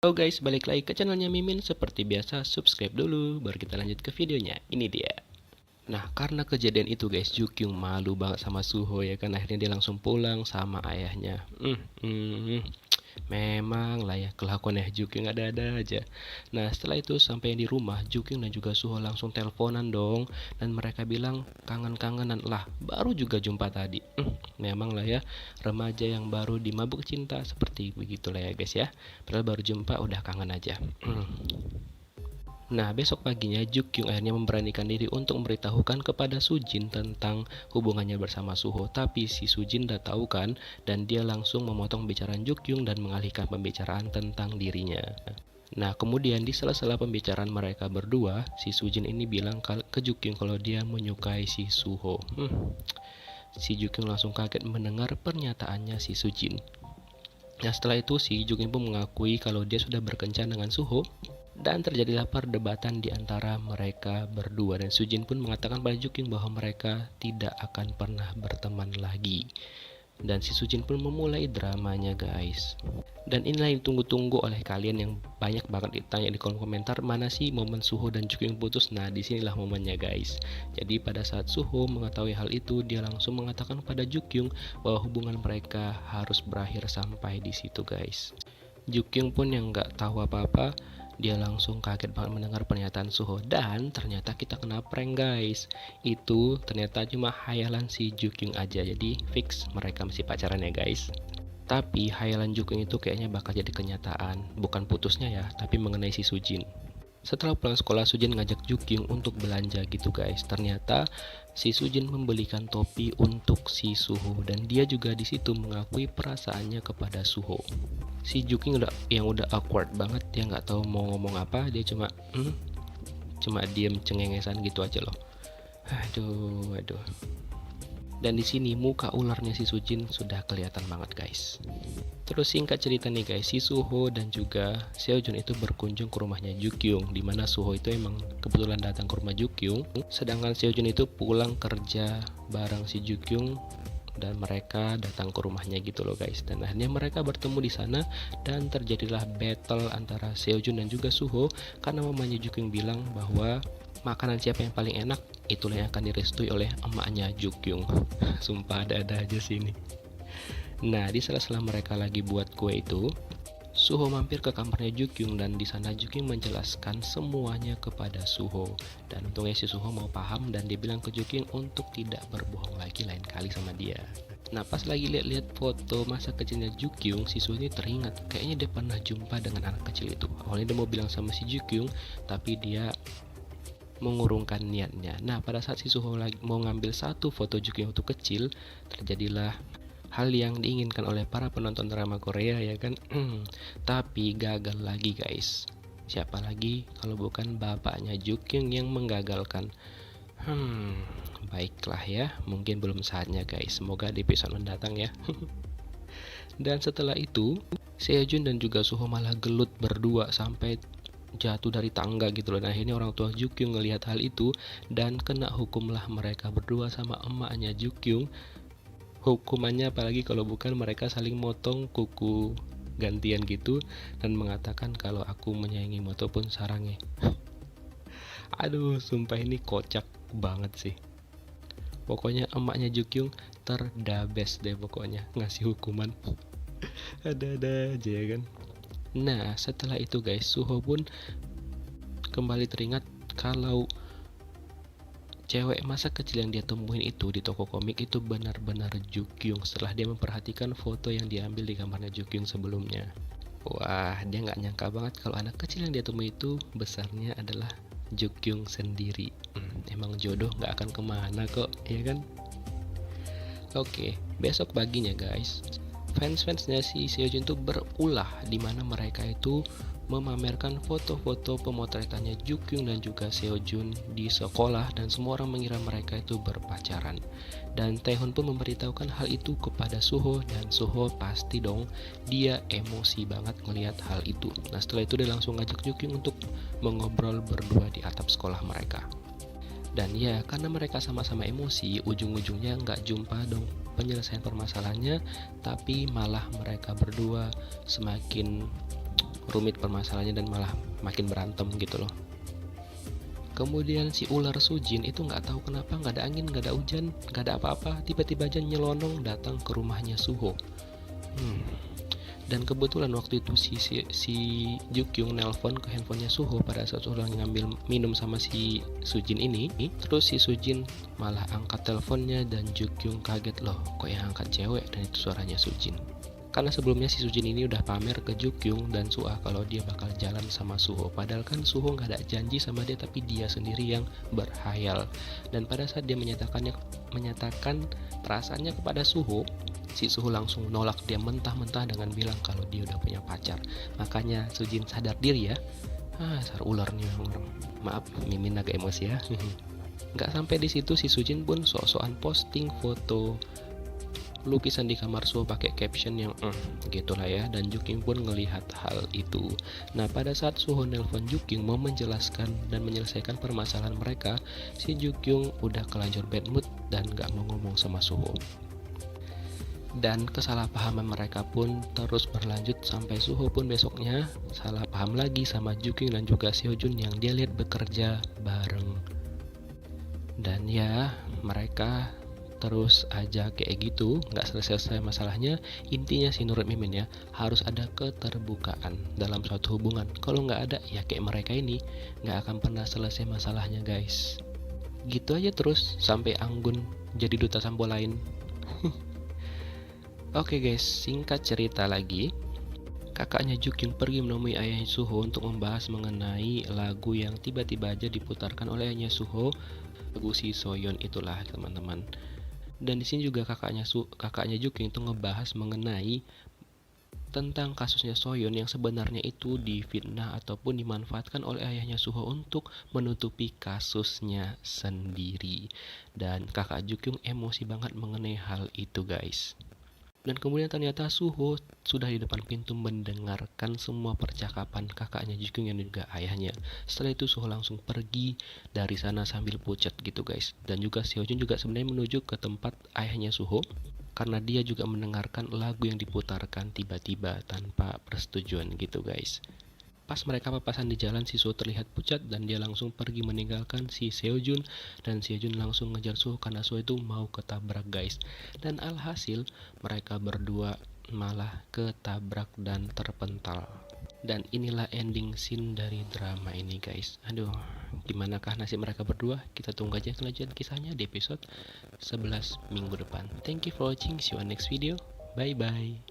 Halo guys, balik lagi ke channelnya Mimin. Seperti biasa, subscribe dulu, baru kita lanjut ke videonya. Ini dia. Nah, karena kejadian itu guys, Jukyung malu banget sama Suho ya kan. Akhirnya dia langsung pulang sama ayahnya. Memang lah ya, kelakuannya Jukyung ada-ada aja. Nah, setelah itu sampai di rumah, Jukyung dan juga Suho langsung teleponan dong. Dan mereka bilang kangen-kangenan lah, baru juga jumpa tadi. Memang lah ya, remaja yang baru dimabuk cinta seperti begitulah ya guys ya. Padahal baru jumpa udah kangen aja. Nah, besok paginya Jukyung akhirnya memberanikan diri untuk memberitahukan kepada Sujin tentang hubungannya bersama Suho. Tapi si Sujin udah tahu kan, dan dia langsung memotong pembicaraan Jukyung dan mengalihkan pembicaraan tentang dirinya. Nah, kemudian di sela-sela pembicaraan mereka berdua, si Sujin ini bilang ke Jukyung kalau dia menyukai si Suho. Si Jukyung langsung kaget mendengar pernyataannya si Sujin. Nah, setelah itu si Jukyung pun mengakui kalau dia sudah berkencan dengan Suho. Dan terjadilah perdebatan di antara mereka berdua, dan Sujin pun mengatakan pada Jukyung bahwa mereka tidak akan pernah berteman lagi. Dan si Sujin pun memulai dramanya guys. Dan inilah yang ditunggu-tunggu oleh kalian yang banyak banget ditanya di kolom komentar, mana sih momen Suho dan Jukyung putus. Nah, disinilah momennya guys. Jadi pada saat Suho mengetahui hal itu, dia langsung mengatakan pada Jukyung bahwa hubungan mereka harus berakhir sampai di situ guys. Jukyung pun yang nggak tahu apa-apa, dia langsung kaget banget mendengar pernyataan Suho. Dan ternyata kita kena prank guys. Itu ternyata cuma hayalan si Jukyung aja. Jadi fix mereka masih pacaran ya guys. Tapi hayalan Jukyung itu kayaknya bakal jadi kenyataan. Bukan putusnya ya, tapi mengenai si Sujin. Setelah pulang sekolah, Sujin ngajak Jukyung untuk belanja gitu guys. Ternyata si Sujin membelikan topi untuk si Suho, dan dia juga di situ mengakui perasaannya kepada Suho. Si Jukyung udah awkward banget, dia nggak tahu mau ngomong apa, dia cuma diem cengengesan gitu aja loh. Aduh. Dan di sini muka ularnya si Sujin sudah kelihatan banget guys. Terus singkat cerita nih guys, si Suho dan juga Seojun itu berkunjung ke rumahnya Jukyung, dimana Suho itu emang kebetulan datang ke rumah Jukyung, sedangkan Seojun itu pulang kerja bareng si Jukyung dan mereka datang ke rumahnya gitu loh guys. Dan akhirnya mereka bertemu di sana dan terjadilah battle antara Seojun dan juga Suho karena mamanya Jukyung bilang bahwa makanan siapa yang paling enak itulah yang akan direstui oleh emaknya Jukyung. Sumpah ada-ada aja sini. Nah, di sela-sela mereka lagi buat kue itu, Suho mampir ke kamarnya Jukyung, dan di sana Jukyung menjelaskan semuanya kepada Suho. Dan untungnya si Suho mau paham dan dia bilang ke Jukyung untuk tidak berbohong lagi lain kali sama dia. Nah, pas lagi lihat-lihat foto masa kecilnya Jukyung, si Suho ini teringat kayaknya dia pernah jumpa dengan anak kecil itu. Awalnya dia mau bilang sama si Jukyung, tapi dia mengurungkan niatnya. Nah, pada saat si Suho lagi mau ngambil satu foto Jukyung waktu kecil, terjadilah hal yang diinginkan oleh para penonton drama Korea ya kan. Tapi gagal lagi guys. Siapa lagi kalau bukan bapaknya Jukyung yang menggagalkan. Baiklah ya, mungkin belum saatnya guys. Semoga di episode mendatang ya. Dan setelah itu, Seojun dan juga Suho malah gelut berdua sampai jatuh dari tangga gitu loh. Nah, akhirnya orang tua Jukyung ngelihat hal itu dan kena hukumlah mereka berdua sama emaknya Jukyung. Hukumannya apalagi kalau bukan mereka saling motong kuku gantian gitu dan mengatakan kalau aku menyayangi moto pun sarangnya. Aduh, sumpah ini kocak banget sih. Pokoknya emaknya Jukyung terdabes deh pokoknya ngasih hukuman. Ada-ada aja ya kan. Nah, setelah itu guys, Suho pun kembali teringat kalau cewek masa kecil yang dia temuin itu di toko komik itu benar-benar Jukyung setelah dia memperhatikan foto yang diambil di kamarnya Jukyung sebelumnya. Wah, dia nggak nyangka banget kalau anak kecil yang dia temui itu besarnya adalah Jukyung sendiri. Emang jodoh nggak akan kemana kok, ya kan? Oke, besok paginya guys, fans-fansnya si Seojun itu berulah di mana mereka itu memamerkan foto-foto pemotretannya Jukyung dan juga Seojun di sekolah, dan semua orang mengira mereka itu berpacaran. Dan Taehoon pun memberitahukan hal itu kepada Suho, dan Suho pasti dong dia emosi banget ngelihat hal itu. Nah, setelah itu dia langsung ngajak Jukyung untuk mengobrol berdua di atap sekolah mereka. Dan ya, karena mereka sama-sama emosi, ujung-ujungnya nggak jumpa dong penyelesaian permasalahannya, tapi malah mereka berdua semakin rumit permasalahannya dan malah makin berantem gitu loh. Kemudian si ular Sujin itu nggak tahu kenapa nggak ada angin, nggak ada hujan, nggak ada apa-apa, tiba-tiba aja nyelonong datang ke rumahnya Suho. Dan kebetulan waktu itu si Jukyung nelpon ke handphonenya Suho pada saat Suho lagi ngambil minum sama si Sujin ini. Terus si Sujin malah angkat teleponnya dan Jukyung kaget, loh kok yang angkat cewek, dan itu suaranya Sujin. Karena sebelumnya si Sujin ini udah pamer ke Jukyung dan Suah kalau dia bakal jalan sama Suho. Padahal kan Suho nggak ada janji sama dia, tapi dia sendiri yang berhayal. Dan pada saat dia menyatakan perasaannya kepada Suho, si Suho langsung nolak dia mentah-mentah dengan bilang kalau dia udah punya pacar. Makanya Sujin sadar diri ya. Dasar ular nih orang. Maaf, Mimin agak emosi ya. Nggak sampai di situ, si Sujin pun sok-sokan posting foto lukisan di kamar Suho pakai caption yang gitulah ya, dan Jukyung pun ngelihat hal itu. Nah, pada saat Suho nelpon Jukyung mau menjelaskan dan menyelesaikan permasalahan mereka, si Jukyung udah kelanjur bad mood dan gak mau ngomong sama Suho. Dan kesalahpahaman mereka pun terus berlanjut sampai Suho pun besoknya salah paham lagi sama Jukyung dan juga Seojun yang dia lihat bekerja bareng. Dan ya, mereka terus aja kayak gitu, nggak selesai masalahnya. Intinya sih menurut Mimin ya, harus ada keterbukaan dalam suatu hubungan. Kalau nggak ada, ya kayak mereka ini nggak akan pernah selesai masalahnya guys. Gitu aja terus sampai Anggun jadi duta sampo lain. Oke guys, singkat cerita lagi, kakaknya Jukyung pergi menemui ayahnya Suho untuk membahas mengenai lagu yang tiba-tiba aja diputarkan oleh ayahnya Suho, lagu si Soyeon itulah teman-teman. Dan di sini juga kakaknya Jukyung itu ngebahas mengenai tentang kasusnya Soyeon yang sebenarnya itu difitnah ataupun dimanfaatkan oleh ayahnya Suho untuk menutupi kasusnya sendiri. Dan kakak Jukyung emosi banget mengenai hal itu guys. Dan kemudian ternyata Suho sudah di depan pintu mendengarkan semua percakapan kakaknya Jukyung dan juga ayahnya. Setelah itu Suho langsung pergi dari sana sambil pucat gitu guys. Dan juga Seojun juga sebenarnya menuju ke tempat ayahnya Suho karena dia juga mendengarkan lagu yang diputarkan tiba-tiba tanpa persetujuan gitu guys. Pas mereka papasan di jalan, si Suho terlihat pucat dan dia langsung pergi meninggalkan si Seojun, dan Seojun langsung ngejar Suho karena Suho itu mau ketabrak guys. Dan alhasil mereka berdua malah ketabrak dan terpental. Dan inilah ending scene dari drama ini guys. Aduh, gimanakah nasib mereka berdua? Kita tunggu aja kelanjutan kisahnya di episode 11 minggu depan. Thank you for watching, see you on next video. Bye bye.